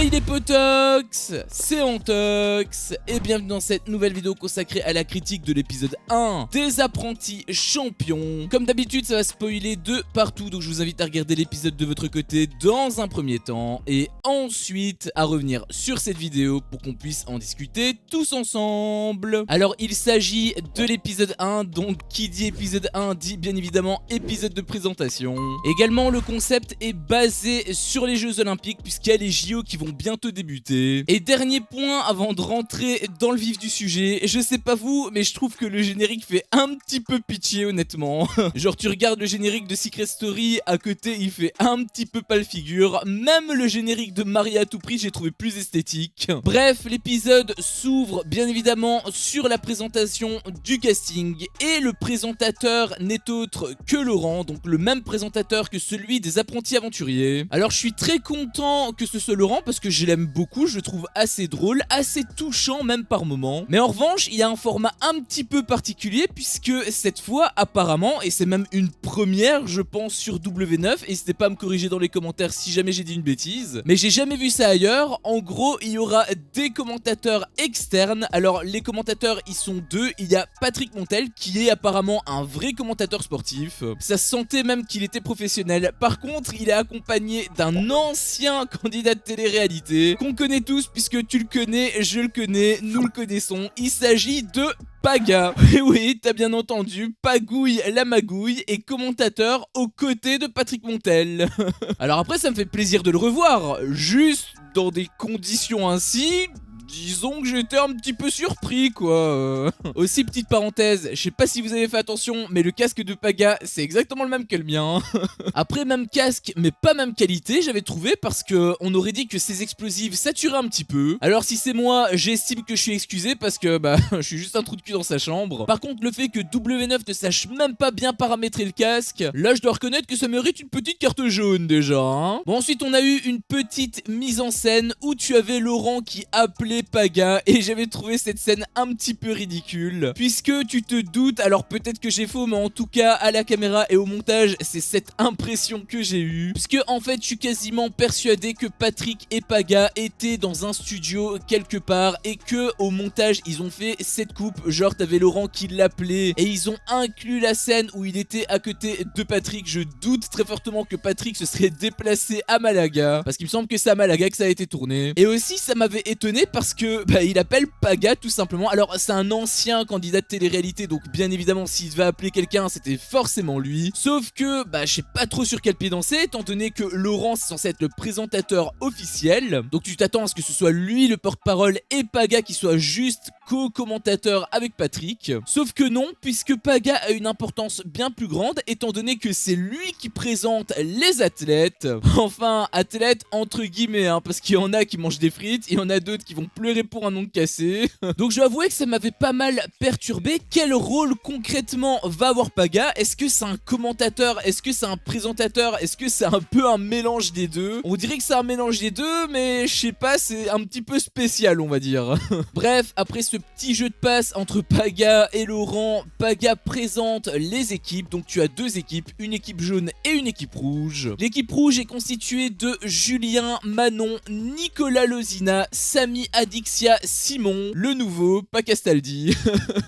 Salut les potox, c'est Antox et bienvenue dans cette nouvelle vidéo consacrée à la critique de l'épisode 1 des apprentis champions. Comme d'habitude ça va spoiler de partout, donc je vous invite à regarder l'épisode de votre côté dans un premier temps et ensuite à revenir sur cette vidéo pour qu'on puisse en discuter tous ensemble. Alors il s'agit de l'épisode 1, donc qui dit épisode 1 dit bien évidemment épisode de présentation. Également le concept est basé sur les Jeux Olympiques puisqu'il y a les JO qui vont bientôt débuter. Et dernier point avant de rentrer dans le vif du sujet, je sais pas vous mais je trouve que le générique fait un petit peu pitié honnêtement. Genre tu regardes le générique de Secret Story, à côté il fait un petit peu pâle figure. Même le générique de Marie à tout prix j'ai trouvé plus esthétique. Bref, l'épisode s'ouvre bien évidemment sur la présentation du casting et le présentateur n'est autre que Laurent, donc le même présentateur que celui des apprentis aventuriers. Alors je suis très content que ce soit Laurent parce que je l'aime beaucoup, je le trouve assez drôle, assez touchant même par moments. Mais en revanche il y a un format un petit peu particulier puisque cette fois apparemment, et c'est même une première je pense sur W9, n'hésitez pas à me corriger dans les commentaires si jamais j'ai dit une bêtise, mais j'ai jamais vu ça ailleurs. En gros il y aura des commentateurs externes. Alors les commentateurs ils sont deux, il y a Patrick Montel qui est apparemment un vrai commentateur sportif, ça se sentait même qu'il était professionnel. Par contre il est accompagné d'un ancien candidat de télé-réalité qu'on connaît tous puisque tu le connais, je le connais, nous le connaissons. Il s'agit de Paga. Et oui, t'as bien entendu, Pagouille la magouille est commentateur aux côtés de Patrick Montel. Alors après ça me fait plaisir de le revoir, juste dans des conditions ainsi. Disons que j'étais un petit peu surpris quoi. Aussi petite parenthèse, je sais pas si vous avez fait attention mais le casque de Paga c'est exactement le même que le mien. Après même casque mais pas même qualité j'avais trouvé parce que on aurait dit que ces explosifs saturaient un petit peu. Alors si c'est moi j'estime que je suis excusé parce que bah je suis juste un trou de cul dans sa chambre. Par contre le fait que W9 ne sache même pas bien paramétrer le casque, là je dois reconnaître que ça mérite une petite carte jaune déjà hein. Bon ensuite on a eu une petite mise en scène où tu avais Laurent qui appelait Paga et j'avais trouvé cette scène un petit peu ridicule puisque tu te doutes, alors peut-être que j'ai faux mais en tout cas à la caméra et au montage c'est cette impression que j'ai eue, puisque en fait je suis quasiment persuadé que Patrick et Paga étaient dans un studio quelque part et que au montage ils ont fait cette coupe, genre t'avais Laurent qui l'appelait et ils ont inclus la scène où il était à côté de Patrick. Je doute très fortement que Patrick se serait déplacé à Malaga parce qu'il me semble que c'est à Malaga que ça a été tourné. Et aussi ça m'avait étonné parce que bah, il appelle Paga tout simplement. Alors c'est un ancien candidat de télé-réalité donc bien évidemment s'il devait appeler quelqu'un c'était forcément lui. Sauf que bah je sais pas trop sur quel pied danser étant donné que Laurent c'est censé être le présentateur officiel. Donc tu t'attends à ce que ce soit lui le porte-parole et Paga qui soit juste co-commentateur avec Patrick. Sauf que non puisque Paga a une importance bien plus grande étant donné que c'est lui qui présente les athlètes. Enfin athlètes entre guillemets hein, parce qu'il y en a qui mangent des frites, il y en a d'autres qui vont pleurer pour un ongle cassé. Donc je dois avouer que ça m'avait pas mal perturbé. Quel rôle concrètement va avoir Paga? Est-ce que c'est un commentateur? Est-ce que c'est un présentateur? Est-ce que c'est un peu un mélange des deux? On dirait que c'est un mélange des deux mais je sais pas, c'est un petit peu spécial on va dire. Bref, après ce petit jeu de passe entre Paga et Laurent, Paga présente les équipes. Donc tu as deux équipes, une équipe jaune et une équipe rouge. L'équipe rouge est constituée de Julien, Manon, Nicolas Lozina, Samy, Adixia, Simon, le nouveau, pas Castaldi,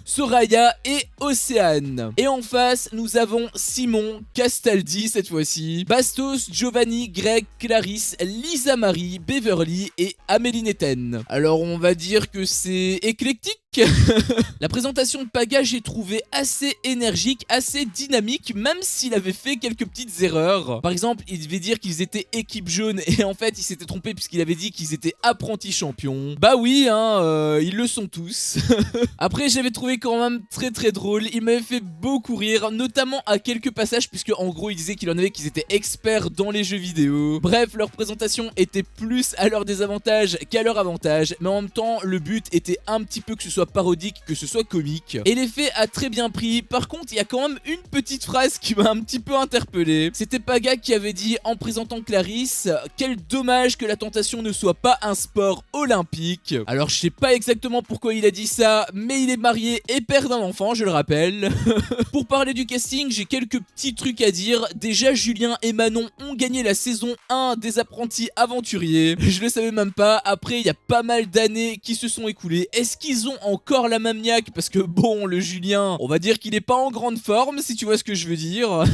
Soraya et Océane. Et en face, nous avons Simon, Castaldi cette fois-ci, Bastos, Giovanni, Greg, Clarisse, Lisa Marie, Beverly et Amélie Neten. Alors on va dire que c'est éclectique. La présentation de Paga j'ai trouvé assez énergique, assez dynamique, même s'il avait fait quelques petites erreurs. Par exemple il devait dire qu'ils étaient équipe jaune et en fait il s'était trompé puisqu'il avait dit qu'ils étaient apprentis champions. Bah oui hein, ils le sont tous. Après j'avais trouvé quand même très drôle, il m'avait fait beaucoup rire, notamment à quelques passages puisque en gros il disait qu'il en avait qu'ils étaient experts dans les jeux vidéo. Bref leur présentation était plus à leur désavantage qu'à leur avantage, mais en même temps le but était un petit peu que ce soit soit parodique, que ce soit comique. Et l'effet a très bien pris. Par contre, il y a quand même une petite phrase qui m'a un petit peu interpellé. C'était Paga qui avait dit en présentant Clarisse: quel dommage que la tentation ne soit pas un sport olympique. Alors je sais pas exactement pourquoi il a dit ça, mais il est marié et père d'un enfant, je le rappelle. Pour parler du casting, j'ai quelques petits trucs à dire. Déjà, Julien et Manon ont gagné la saison 1 des Apprentis Aventuriers. Je le savais même pas. Après, il y a pas mal d'années qui se sont écoulées. Est-ce qu'ils ont encore la même niaque? Parce que bon, le Julien, on va dire qu'il est pas en grande forme, si tu vois ce que je veux dire.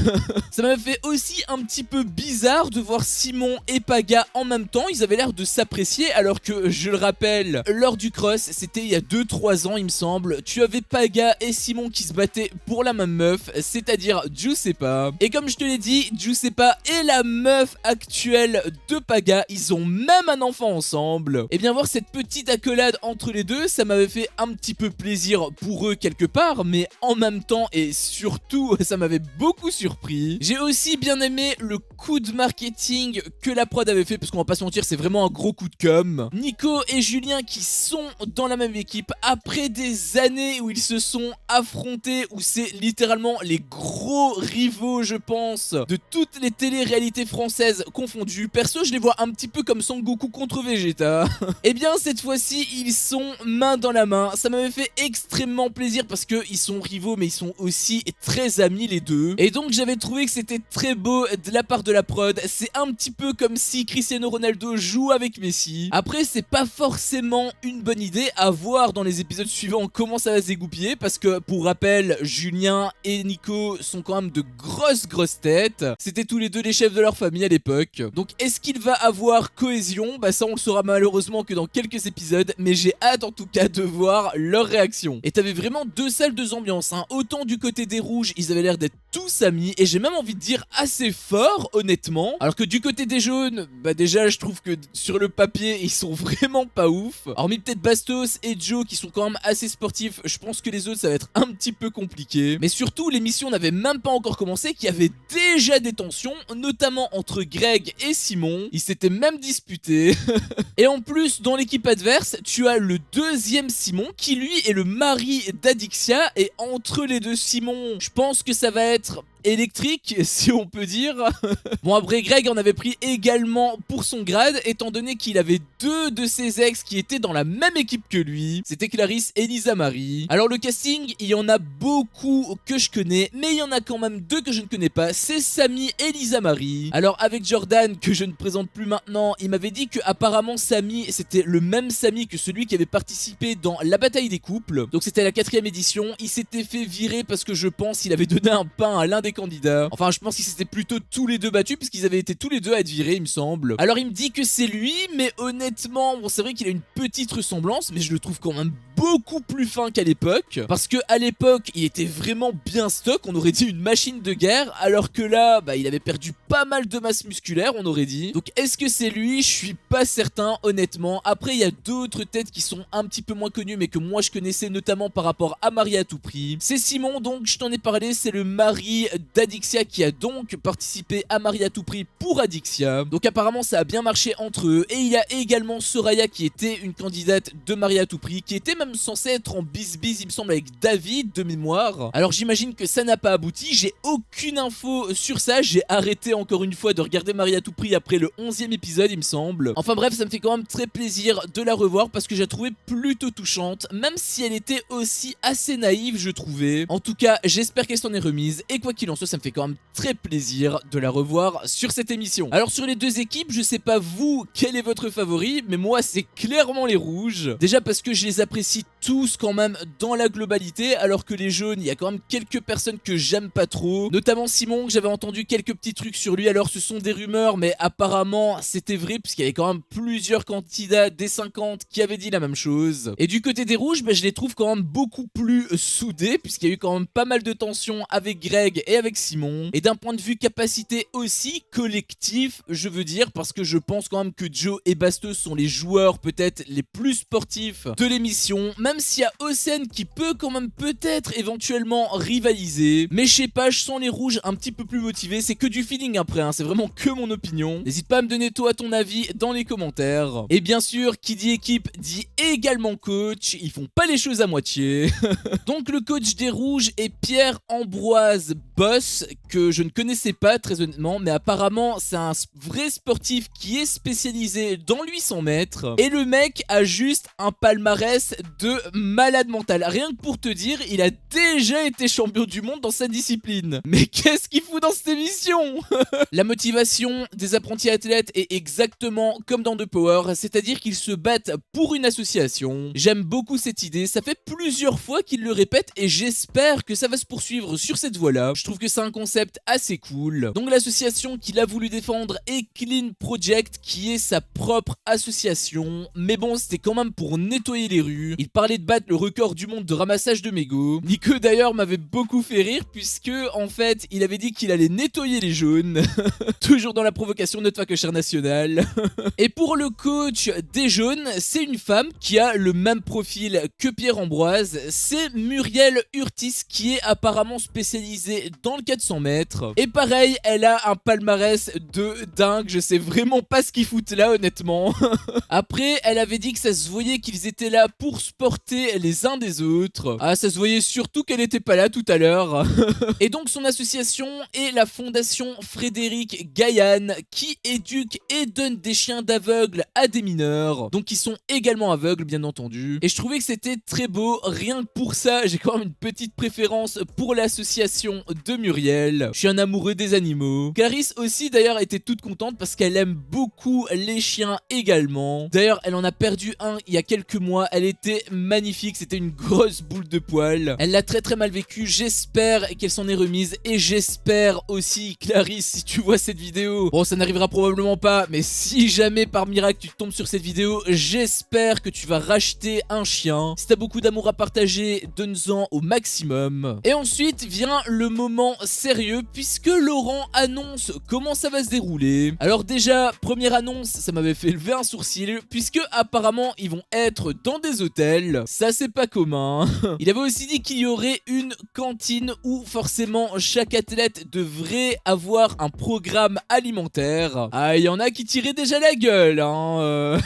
Ça m'a fait aussi un petit peu bizarre de voir Simon et Paga en même temps. Ils avaient l'air de s'apprécier, alors que, je le rappelle, lors du cross, c'était il y a 2-3 ans il me semble, tu avais Paga et Simon qui se battaient pour la même meuf, c'est-à-dire Giuseppa. Et comme je te l'ai dit, Giuseppa est la meuf actuelle de Paga, ils ont même un enfant ensemble. Et bien voir cette petite accolade entre les deux, ça m'avait fait un petit peu plaisir pour eux quelque part, mais en même temps et surtout, ça m'avait beaucoup surpris. J'ai aussi bien aimé le coup de marketing que la prod avait fait, parce qu'on va pas se mentir, c'est vraiment un gros coup de com'. Nico et Julien qui sont dans la même équipe après des années où ils se sont affrontés, où c'est littéralement les gros rivaux, je pense, de toutes les télé-réalités françaises confondues. Perso, je les vois un petit peu comme Son Goku contre Vegeta. Et bien cette fois-ci, ils sont main dans la main. Ça m'avait fait extrêmement plaisir parce qu'ils sont rivaux, mais ils sont aussi très amis les deux. Et donc j'avais trouvé que c'était très beau de la part de la prod. C'est un petit peu comme si Cristiano Ronaldo joue avec Messi. Après, c'est pas forcément une bonne idée, à voir dans les épisodes suivants comment ça va se dégoupiller, parce que pour rappel, Julien et Nico sont quand même de grosses têtes. C'était tous les deux les chefs de leur famille à l'époque. Donc est-ce qu'il va avoir cohésion? Bah ça on le saura malheureusement que dans quelques épisodes, mais j'ai hâte en tout cas de voir leur réaction. Et t'avais vraiment deux salles, deux ambiances, hein. Autant du côté des rouges, ils avaient l'air d'être tous amis, et j'ai même envie de dire assez fort honnêtement, alors que du côté des jaunes, bah déjà je trouve que sur le papier ils sont vraiment pas ouf. Hormis peut-être Bastos et Joe qui sont quand même assez sportifs, je pense que les autres ça va être un petit peu compliqué. Mais surtout l'émission n'avait même pas encore commencé, qu'il y avait déjà des tensions, notamment entre Greg et Simon. Ils s'étaient même disputés. Et en plus dans l'équipe adverse, tu as le deuxième Simon qui lui est le mari d'Adixia, et entre les deux Simon, je pense que ça va être électrique, si on peut dire. Bon, après Greg en avait pris également pour son grade, étant donné qu'il avait deux de ses ex qui étaient dans la même équipe que lui. C'était Clarisse et Lisa Marie. Alors le casting, il y en a beaucoup que je connais, mais il y en a quand même deux que je ne connais pas. C'est Samy et Lisa Marie. Alors avec Jordan, que je ne présente plus maintenant, il m'avait dit que apparemment Samy, c'était le même Samy que celui qui avait participé dans la bataille des couples. Donc c'était la 4ème édition. Il s'était fait virer parce que je pense qu'il avait donné un pain à l'un des candidats. Enfin, je pense qu'ils s'étaient plutôt tous les deux battus, puisqu'ils avaient été tous les deux à être virés, il me semble. Alors il me dit que c'est lui, mais honnêtement, bon, c'est vrai qu'il a une petite ressemblance, mais je le trouve quand même beaucoup plus fin qu'à l'époque, parce que à l'époque il était vraiment bien stock, on aurait dit une machine de guerre, alors que là bah il avait perdu pas mal de masse musculaire, on aurait dit. Donc est-ce que c'est lui? Je suis pas certain honnêtement. Après il y a d'autres têtes qui sont un petit peu moins connues, mais que moi je connaissais notamment par rapport à Marie à tout prix. C'est Simon, donc je t'en ai parlé, c'est le mari d'Adixia qui a donc participé à Marie à tout prix pour Adixia. Donc apparemment ça a bien marché entre eux. Et il y a également Soraya qui était une candidate de Marie à tout prix, qui était même censée être en bis-bis il me semble avec David de mémoire. Alors j'imagine que ça n'a pas abouti, j'ai aucune info sur ça, j'ai arrêté encore une fois de regarder Marie à tout prix après le 11e épisode il me semble. Enfin bref, ça me fait quand même très plaisir de la revoir parce que je la trouvais plutôt touchante, même si elle était aussi assez naïve je trouvais. En tout cas j'espère qu'elle s'en est remise, et quoi qu'il en soit ça me fait quand même très plaisir de la revoir sur cette émission. Alors sur les deux équipes, je sais pas vous quel est votre favori, mais moi c'est clairement les rouges. Déjà parce que je les apprécie tous quand même dans la globalité, alors que les jaunes, il y a quand même quelques personnes que j'aime pas trop, notamment Simon, que j'avais entendu quelques petits trucs sur lui. Alors ce sont des rumeurs, mais apparemment c'était vrai, puisqu'il y avait quand même plusieurs candidats des 50 qui avaient dit la même chose. Et du côté des rouges, bah, je les trouve quand même beaucoup plus soudés, puisqu'il y a eu quand même pas mal de tensions avec Greg et avec Simon. Et d'un point de vue capacité aussi, collectif, je veux dire, parce que je pense quand même que Joe et Bastos sont les joueurs peut-être les plus sportifs de l'émission, même même s'il y a Océane qui peut quand même peut-être éventuellement rivaliser. Mais je sais pas, je sens les rouges un petit peu plus motivés. C'est que du feeling après, hein, c'est vraiment que mon opinion. N'hésite pas à me donner toi ton avis dans les commentaires. Et bien sûr, qui dit équipe dit également coach. Ils font pas les choses à moitié. Donc le coach des rouges est Pierre-Ambroise Boss, que je ne connaissais pas très honnêtement, mais apparemment c'est un vrai sportif qui est spécialisé dans 800 mètres. Et le mec a juste un palmarès de malade mental. Rien que pour te dire, il a déjà été champion du monde dans sa discipline. Mais qu'est-ce qu'il fout dans cette émission? La motivation des apprentis athlètes est exactement comme dans The Power, c'est-à-dire qu'ils se battent pour une association. J'aime beaucoup cette idée, ça fait plusieurs fois qu'il le répète et j'espère que ça va se poursuivre sur cette voie-là. Je trouve que c'est un concept assez cool. Donc l'association qu'il a voulu défendre est Clean Project, qui est sa propre association. Mais bon, c'était quand même pour nettoyer les rues. Il parlait de battre le record du monde de ramassage de mégots. Nico d'ailleurs m'avait beaucoup fait rire puisque en fait il avait dit qu'il allait nettoyer les jaunes. Toujours dans la provocation, notre facochère nationale. Et pour le coach des jaunes, c'est une femme qui a le même profil que Pierre-Ambroise. C'est Muriel Urtis qui est apparemment spécialisée dans le 400 mètres. Et pareil, elle a un palmarès de dingue. Je sais vraiment pas ce qu'ils foutent là honnêtement. Après, elle avait dit que ça se voyait qu'ils étaient là pour se porter les uns des autres. Ah, ça se voyait surtout qu'elle était pas là tout à l'heure. Et donc son association est la fondation Frédéric Gaillan qui éduque et donne des chiens d'aveugles à des mineurs. Donc ils sont également aveugles bien entendu. Et je trouvais que c'était très beau. Rien que pour ça, j'ai quand même une petite préférence pour l'association de Muriel. Je suis un amoureux des animaux. Clarisse aussi d'ailleurs était toute contente parce qu'elle aime beaucoup les chiens également. D'ailleurs elle en a perdu un il y a quelques mois. Elle était magnifique, c'était une grosse boule de poil. Elle l'a très mal vécu. J'espère qu'elle s'en est remise et j'espère aussi, Clarisse, si tu vois cette vidéo, bon ça n'arrivera probablement pas, mais si jamais par miracle tu tombes sur cette vidéo, j'espère que tu vas racheter un chien. Si t'as beaucoup d'amour à partager, donne-en au maximum. Et ensuite vient le moment sérieux puisque Laurent annonce comment ça va se dérouler. Alors déjà, première annonce, ça m'avait fait lever un sourcil puisque apparemment ils vont être dans des hôtels. Ça c'est pas commun. Il avait aussi dit qu'il y aurait une cantine où forcément chaque athlète devrait avoir un programme alimentaire. Ah, il y en a qui tiraient déjà la gueule, hein.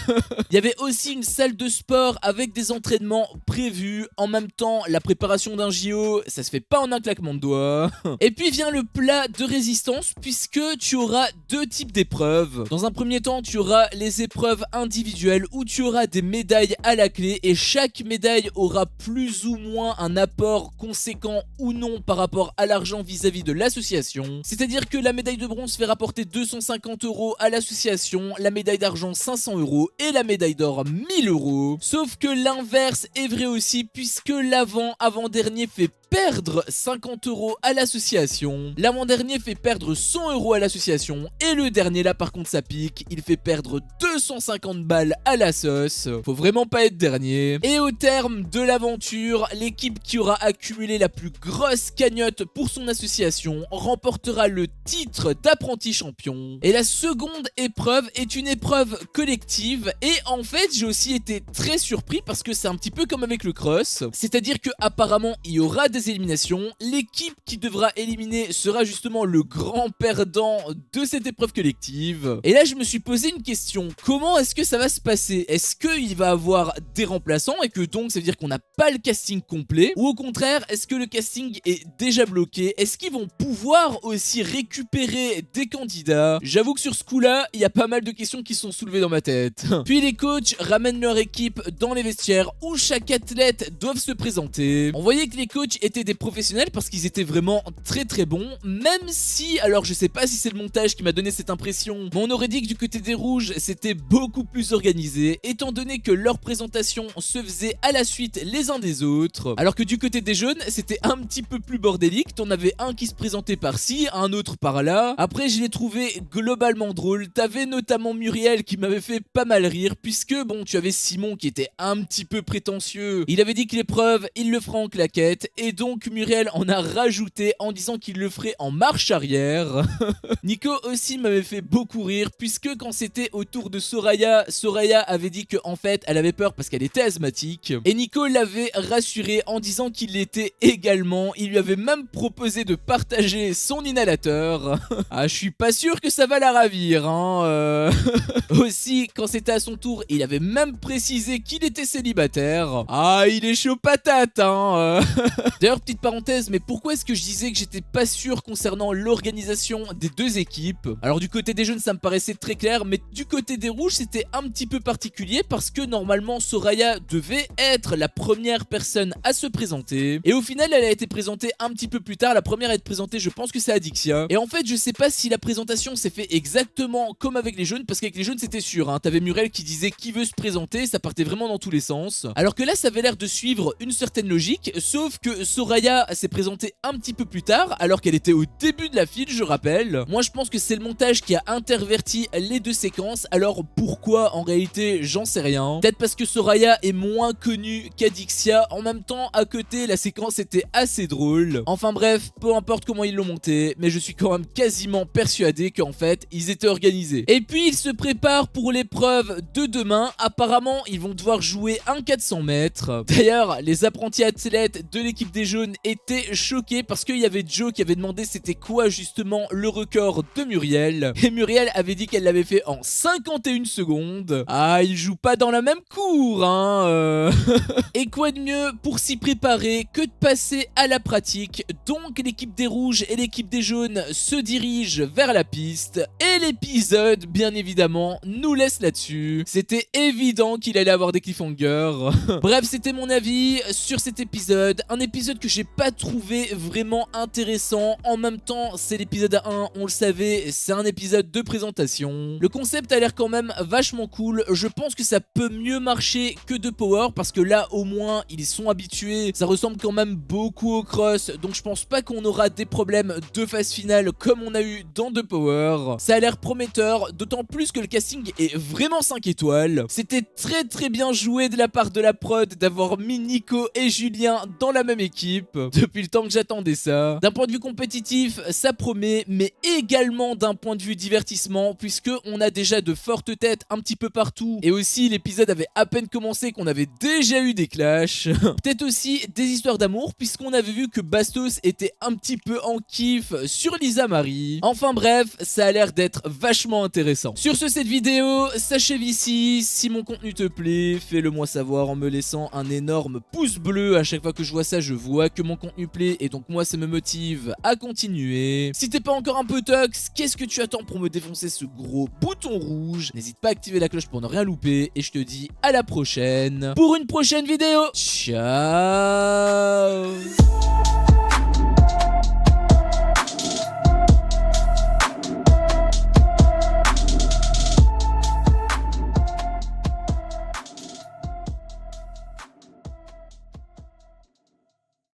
Il y avait aussi une salle de sport avec des entraînements prévus. En même temps, la préparation d'un JO, ça se fait pas en un claquement de doigts. Et puis vient le plat de résistance puisque tu auras deux types d'épreuves. Dans un premier temps, tu auras les épreuves individuelles où tu auras des médailles à la clé et chaque médaille aura plus ou moins un apport conséquent ou non par rapport à l'argent vis-à-vis de l'association. C'est-à-dire que la médaille de bronze fait rapporter 250 € à l'association, la médaille d'argent 500 € et la médaille d'or 1000 €. Sauf que l'inverse est vrai aussi puisque l'avant-dernier fait perdre 50 € à l'association, l'avant-dernier fait perdre 100 € à l'association et le dernier là par contre ça pique, il fait perdre 250 balles à la sauce. Faut vraiment pas être dernier. Et au terme de l'aventure, l'équipe qui aura accumulé la plus grosse cagnotte pour son association remportera le titre d'apprenti champion. Et la seconde épreuve est une épreuve collective et en fait j'ai aussi été très surpris parce que c'est un petit peu comme avec le cross, c'est-à-dire que apparemment il y aura des éliminations. L'équipe qui devra éliminer sera justement le grand perdant de cette épreuve collective. Et là je me suis posé une question, comment est-ce que ça va se passer? Est-ce qu'il va avoir des remplaçants et que donc ça veut dire qu'on n'a pas le casting complet? Ou au contraire, est-ce que le casting est déjà bloqué? Est-ce qu'ils vont pouvoir aussi récupérer des candidats? J'avoue que sur ce coup-là, il y a pas mal de questions qui sont soulevées dans ma tête. Puis les coachs ramènent leur équipe dans les vestiaires où chaque athlète doit se présenter. On voyait que les coachs étaient des professionnels parce qu'ils étaient vraiment très bons, même si, alors je sais pas si c'est le montage qui m'a donné cette impression, mais on aurait dit que du côté des rouges c'était beaucoup plus organisé, étant donné que leur présentation se faisait à la suite les uns des autres, alors que du côté des jaunes c'était un petit peu plus bordélique. T'en avais un qui se présentait par-ci, un autre par-là. Après je l'ai trouvé globalement drôle, t'avais notamment Muriel qui m'avait fait pas mal rire, puisque bon tu avais Simon qui était un petit peu prétentieux, il avait dit que l'épreuve il le fera en claquette, et donc Muriel en a rajouté en disant qu'il le ferait en marche arrière. Nico aussi m'avait fait beaucoup rire puisque quand c'était au tour de Soraya, Soraya avait dit que en fait elle avait peur parce qu'elle était asthmatique et Nico l'avait rassuré en disant qu'il l'était également. Il lui avait même proposé de partager son inhalateur. Ah, je suis pas sûr que ça va la ravir hein. Aussi quand c'était à son tour, il avait même précisé qu'il était célibataire. Ah, il est chaud patate hein. D'ailleurs, petite parenthèse, mais pourquoi est-ce que je disais que j'étais pas sûr concernant l'organisation des deux équipes? Alors du côté des jaunes ça me paraissait très clair, mais du côté des rouges c'était un petit peu particulier parce que normalement Soraya devait être la première personne à se présenter et au final elle a été présentée un petit peu plus tard. La première à être présentée, je pense que c'est Adixia, et en fait je sais pas si la présentation s'est fait exactement comme avec les jaunes, parce qu'avec les jaunes c'était sûr hein. T'avais Muriel qui disait qui veut se présenter, ça partait vraiment dans tous les sens, alors que là ça avait l'air de suivre une certaine logique, sauf que Soraya s'est présentée un petit peu plus tard alors qu'elle était au début de la file, je rappelle. Moi je pense que c'est le montage qui a interverti les deux séquences. Alors pourquoi en réalité j'en sais rien. Peut-être parce que Soraya est moins connue qu'Adixia. En même temps à côté la séquence était assez drôle. Enfin bref, peu importe comment ils l'ont monté, mais je suis quand même quasiment persuadé qu'en fait ils étaient organisés. Et puis ils se préparent pour l'épreuve de demain. Apparemment ils vont devoir jouer un 400 mètres. D'ailleurs les apprentis athlètes de l'équipe des jaunes étaient choqués parce qu'il y avait Joe qui avait demandé c'était quoi justement le record de Muriel, et Muriel avait dit qu'elle l'avait fait en 51 secondes. Ah, ils jouent pas dans la même cour hein. Et quoi de mieux pour s'y préparer que de passer à la pratique. Donc l'équipe des rouges et l'équipe des jaunes se dirigent vers la piste et l'épisode bien évidemment nous laisse là-dessus. C'était évident qu'il allait avoir des cliffhangers. Bref, c'était mon avis sur cet épisode, un épisode que j'ai pas trouvé vraiment intéressant. En même temps c'est l'épisode 1, on le savait, c'est un épisode de présentation. Le concept a l'air quand même vachement cool. Je pense que ça peut mieux marcher que de Power parce que là au moins ils sont habitués, ça ressemble quand même beaucoup au cross, donc je pense pas qu'on aura des problèmes de phase finale comme on a eu dans The Power. Ça a l'air prometteur, d'autant plus que le casting est vraiment 5 étoiles. C'était très bien joué de la part de la prod d'avoir mis Nico et Julien dans la même équipe. Depuis le temps que j'attendais ça. D'un point de vue compétitif, ça promet, mais également d'un point de vue divertissement, puisque on a déjà de fortes têtes un petit peu partout, et aussi l'épisode avait à peine commencé qu'on avait déjà eu des clashs. Peut-être aussi des histoires d'amour, puisqu'on avait vu que Bastos était un petit peu en kiff sur Lisa Marie. Enfin bref, ça a l'air d'être vachement intéressant. Sur ce, cette vidéo s'achève ici. Si mon contenu te plaît, fais-le moi savoir en me laissant un énorme pouce bleu. À chaque fois que je vois ça, je vois que mon contenu plaît, et donc moi ça me motive à continuer. Si t'es pas encore un peu tox, qu'est-ce que tu attends pour me défoncer ce gros bouton rouge? N'hésite pas à activer la cloche pour ne rien louper, et je te dis à la prochaine pour une prochaine vidéo. Ciao.